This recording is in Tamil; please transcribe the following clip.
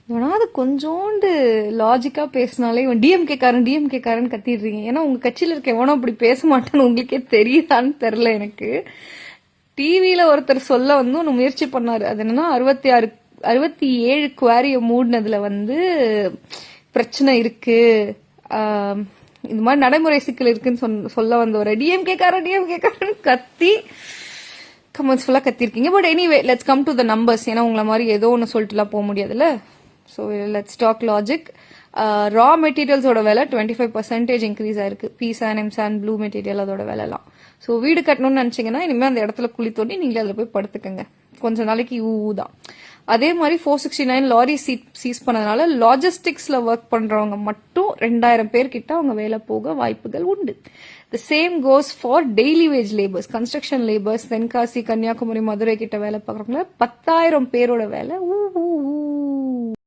அது கொஞ்சோண்டு லாஜிக்கா பேசினாலே இவன் டிஎம்கே காரன் கத்திடுறீங்க. ஏன்னா உங்க கட்சியில இருக்க எவனோ அப்படி பேச மாட்டான்னு உங்களுக்கே தெரியுதான்னு தெரியல எனக்கு. டிவியில ஒருத்தர் சொல்ல வந்து ஒன்று முயற்சி பண்ணாரு. அது என்னன்னா 67 குவாரிய மூடினதுல வந்து பிரச்சனை இருக்கு, இந்த மாதிரி நடைமுறை சிக்கல் இருக்குன்னு சொல்ல வந்தவரை டிஎம்கே காரன் கத்தி கமெண்ட்ஸ் ஃபுல்லாக கத்திருக்கீங்க. But anyway let's come to the numbers. ஏன்னா உங்களை மாதிரி ஏதோ ஒன்று சொல்லிட்டுலாம் போக முடியாதுல்ல. So let's talk logic. Raw மெட்டீரியல்ஸோட விலை 25% இன்க்ரீஸ் ஆயிருக்கு. பீசான், எம்சான், ப்ளூ மெட்டீரியல் அதோட விலைலாம். ஸோ வீடு கட்டணும்னு நினச்சிங்கன்னா இனிமேல் அந்த இடத்துல குழி தோண்டி நீங்களே அதில் போய் படுத்துக்கங்க. கொஞ்ச நாளைக்கு தான். அதே மாதிரி 469 லாரி சீஸ் பண்ணதுனால லாஜிஸ்டிக்ஸ்ல ஒர்க் பண்றவங்க மட்டும் 2000 பேர்கிட்ட அவங்க வேலை போக வாய்ப்புகள் உண்டு. The same goes for daily wage labours, construction labours, Tenkasi, Kanyakumari, Madurai கிட்ட வேலை பார்க்குறவங்கள 10,000 பேரோட வேலை